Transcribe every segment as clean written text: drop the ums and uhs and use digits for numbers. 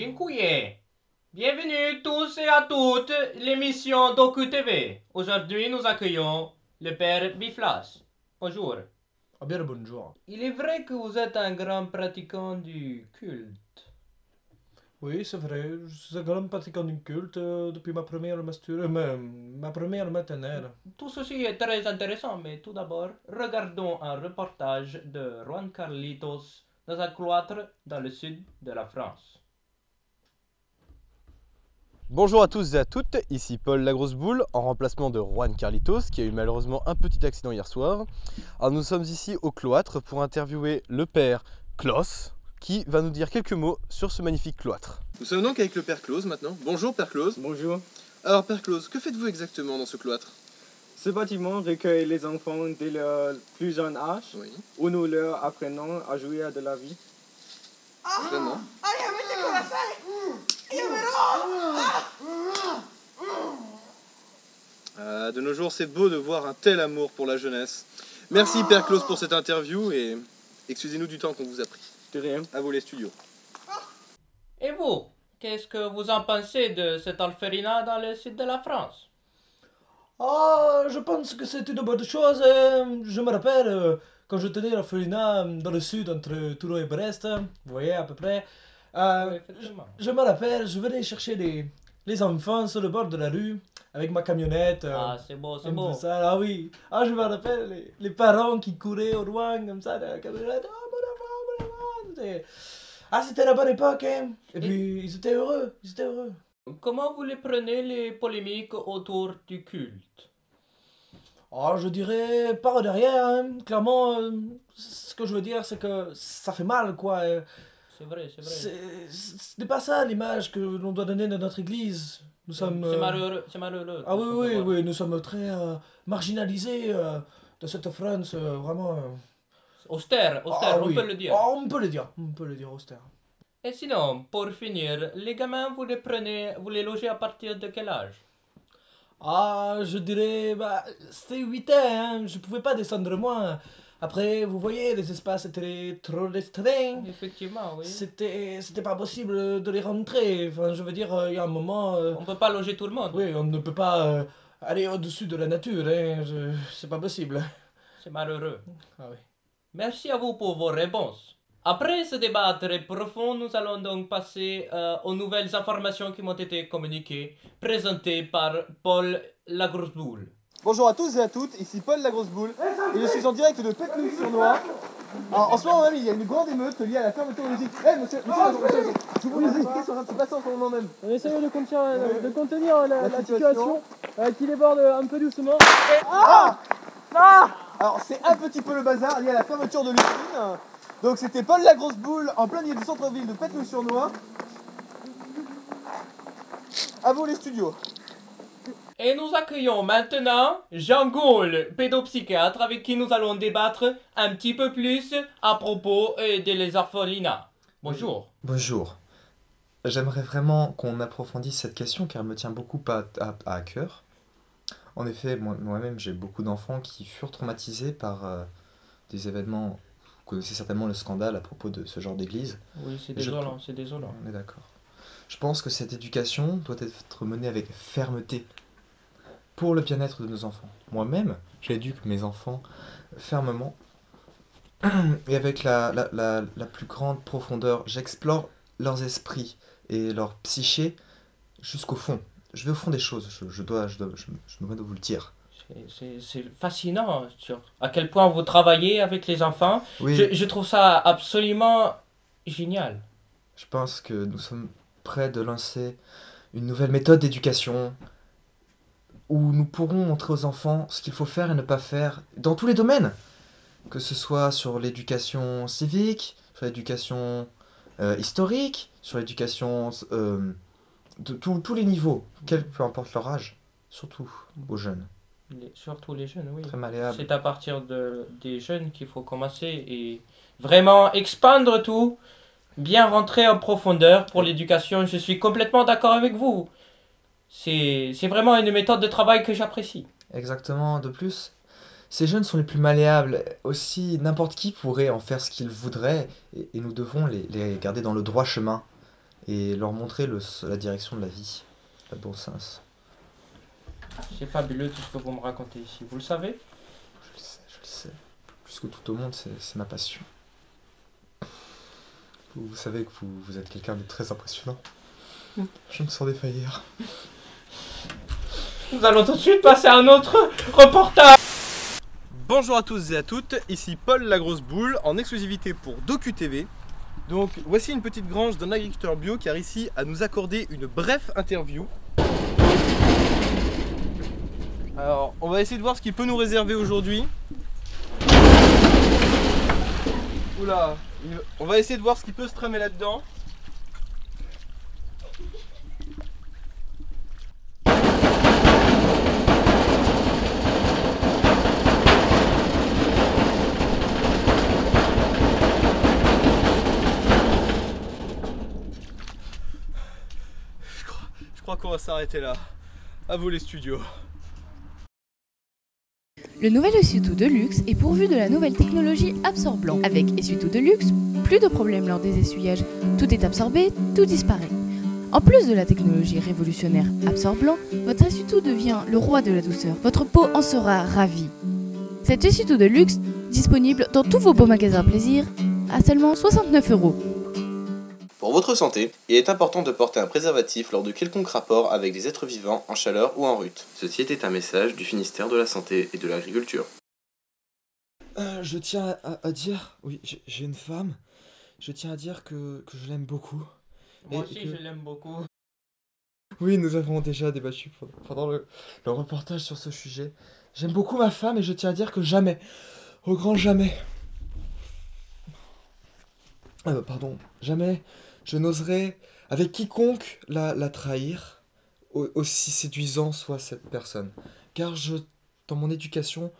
Dziękuję. Bienvenue tous et à toutes l'émission Doku TV. Aujourd'hui, nous accueillons le père Biflas. Bonjour. Ah bien le bonjour. Il est vrai que vous êtes un grand pratiquant du culte. Oui, c'est vrai, je suis un grand pratiquant du culte depuis ma première maternelle. Tout ceci est très intéressant, mais tout d'abord, regardons un reportage de Juan Carlitos dans un cloître dans le sud de la France. Bonjour à tous et à toutes, ici Paul Lagrosse-Boule en remplacement de Juan Carlitos qui a eu malheureusement un petit accident hier soir. Alors nous sommes ici au cloître pour interviewer le père Klaus qui va nous dire quelques mots sur ce magnifique cloître. Nous sommes donc avec le père Klaus maintenant. Bonjour père Klaus. Bonjour. Alors père Klaus, que faites-vous exactement dans ce cloître? Ce bâtiment recueille les enfants dès leur plus jeune âge, Oui, où nous leur apprenons à jouir de la vie. vraiment. De nos jours, c'est beau de voir un tel amour pour la jeunesse. Merci père Klaus pour cette interview et excusez-nous du temps qu'on vous a pris. De rien. À vous les studios. Et vous, qu'est-ce que vous en pensez de cet orphelinat dans le sud de la France? Ah, je pense que c'est une bonne chose. Je me rappelle quand je tenais l'orphelinat dans le sud entre Toulon et Brest, vous voyez à peu près. Oui, effectivement. Je me rappelle, je venais chercher les enfants sur le bord de la rue avec ma camionnette. Ah, c'est beau, c'est un peu beau. ça, ah oui. Ah, je me rappelle les parents qui couraient au loin comme ça dans la camionnette. Ah, mon enfant, Ah, c'était la bonne époque, hein. Et puis, ils étaient heureux, ils étaient heureux. Comment vous les prenez les polémiques autour du culte? Oh, je dirais par derrière, hein. Clairement, ce que je veux dire, c'est que ça fait mal, quoi. C'est vrai, c'est vrai. Ce n'est pas ça l'image que l'on doit donner de notre église. Nous sommes... C'est malheureux, c'est malheureux. Ah oui, ce qu'on oui, peut voir. oui, nous sommes très marginalisés de cette France, vraiment... Austère, austère, Ah on oui. peut le dire. Oh, on peut le dire, austère. Et sinon, pour finir, les gamins, vous les prenez, vous les logez à partir de quel âge? Ah, je dirais, bah, c'était 8 ans, hein. Je pouvais pas descendre moins. Après, vous voyez, les espaces étaient trop restreints. Effectivement, oui. C'était pas possible de les rentrer. Enfin, je veux dire, il y a un moment... On peut pas loger tout le monde. oui, on ne peut pas aller au-dessus de la nature, hein. C'est pas possible. C'est malheureux. Ah oui. Merci à vous pour vos réponses. Après ce débat très profond, nous allons donc passer aux nouvelles informations qui m'ont été communiquées, présentées par Paul Lagrosse-Boule. Bonjour à tous et à toutes, ici Paul Lagrosse-Boule et je suis en direct de Pette-Louis-sur-Noix. Alors en ce moment même, il y a une grande émeute liée à la fermeture de l'usine. Monsieur, je vous expliquer ce qui se passe en ce moment même. On essaie de contenir la situation qui déborde un peu doucement. Alors c'est un petit peu le bazar lié à la fermeture de l'usine. Donc c'était Paul Lagrosse-Boule en plein milieu du centre-ville de Pette-Louis-sur-Noix. À vous les studios. Et nous accueillons maintenant Jean Gaulle, pédopsychiatre, avec qui nous allons débattre un petit peu plus à propos des orphelinats. Bonjour. Bonjour. J'aimerais vraiment qu'on approfondisse cette question car elle me tient beaucoup à cœur. En effet, moi-même j'ai beaucoup d'enfants qui furent traumatisés par des événements. Vous connaissez certainement le scandale à propos de ce genre d'église. Oui, c'est Je- désolant, c'est désolant. On est d'accord. Je pense que cette éducation doit être menée avec fermeté pour le bien-être de nos enfants. Moi-même, j'éduque mes enfants fermement et avec la plus grande profondeur. J'explore leurs esprits et leur psyché jusqu'au fond. Je vais au fond des choses, je me dois de vous le dire. C'est fascinant sur à quel point vous travaillez avec les enfants. Oui, Je trouve ça absolument génial. je pense que nous sommes prêts de lancer une nouvelle méthode d'éducation où nous pourrons montrer aux enfants ce qu'il faut faire et ne pas faire dans tous les domaines, que ce soit sur l'éducation civique, sur l'éducation historique, sur l'éducation de tous les niveaux, peu importe leur âge, surtout aux jeunes, Surtout les jeunes, oui. très malléables. C'est à partir des jeunes qu'il faut commencer et vraiment expandre tout, bien rentrer en profondeur pour l'éducation. Je suis complètement d'accord avec vous. C'est vraiment une méthode de travail que j'apprécie. Exactement, de plus, ces jeunes sont les plus malléables. Aussi, n'importe qui pourrait en faire ce qu'il voudrait, et nous devons les garder dans le droit chemin. et leur montrer la direction de la vie, la bon sens. C'est fabuleux tout ce que vous me racontez ici, vous le savez? Je le sais. Plus que tout au monde, c'est ma passion. Vous savez que vous êtes quelqu'un de très impressionnant. Je me sens défaillir. Nous allons tout de suite passer à un autre reportage. Bonjour à tous et à toutes, ici Paul la grosse boule en exclusivité pour DocuTV. Donc voici une petite grange d'un agriculteur bio qui a réussi à nous accorder une brève interview. Alors on va essayer de voir ce qu'il peut nous réserver aujourd'hui. Oula, on va essayer de voir ce qui peut se tramer là-dedans. Je crois qu'on va s'arrêter là. À vous les studios. Le nouvel essuie-tout de luxe est pourvu de la nouvelle technologie absorbant. Avec essuie-tout de luxe, plus de problèmes lors des essuyages. Tout est absorbé, tout disparaît. En plus de la technologie révolutionnaire absorbant, votre essuie-tout devient le roi de la douceur. Votre peau en sera ravie. Cet essuie-tout de luxe, disponible dans tous vos beaux magasins plaisir, à seulement 69 €. Pour votre santé, il est important de porter un préservatif lors de quelconque rapport avec des êtres vivants en chaleur ou en rut. Ceci était un message du Finistère de la Santé et de l'Agriculture. Je tiens à dire... Oui, j'ai une femme. Je tiens à dire que je l'aime beaucoup. Moi aussi je l'aime beaucoup. Oui, nous avons déjà débattu pendant le reportage sur ce sujet. J'aime beaucoup ma femme et je tiens à dire que jamais, au grand jamais... jamais je n'oserais, avec quiconque, la trahir, aussi séduisant soit cette personne. Car dans mon éducation,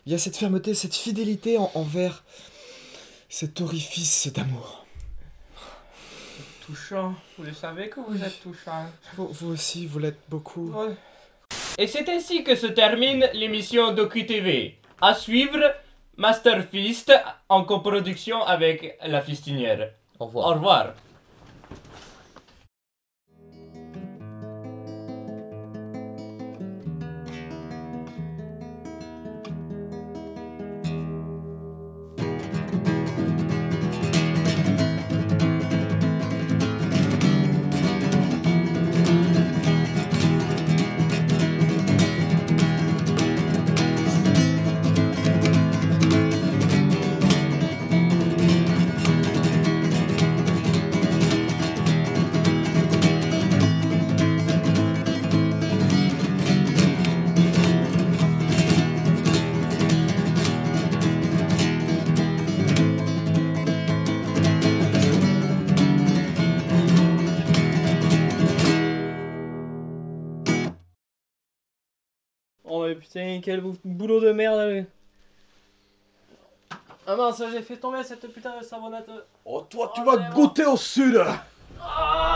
il y a cette fermeté, cette fidélité envers cet orifice d'amour. Touchant, vous le savez que vous êtes touchant. Vous aussi, vous l'êtes beaucoup. Ouais. Et c'est ainsi que se termine l'émission DocuTV. À suivre, Master Fist en coproduction avec La Fistinière. Au revoir. Au revoir. Oh mais putain, quel boulot de merde là. Ah mince, j'ai fait tomber cette putain de savonnette. Oh, toi, tu vas goûter au sud! Ah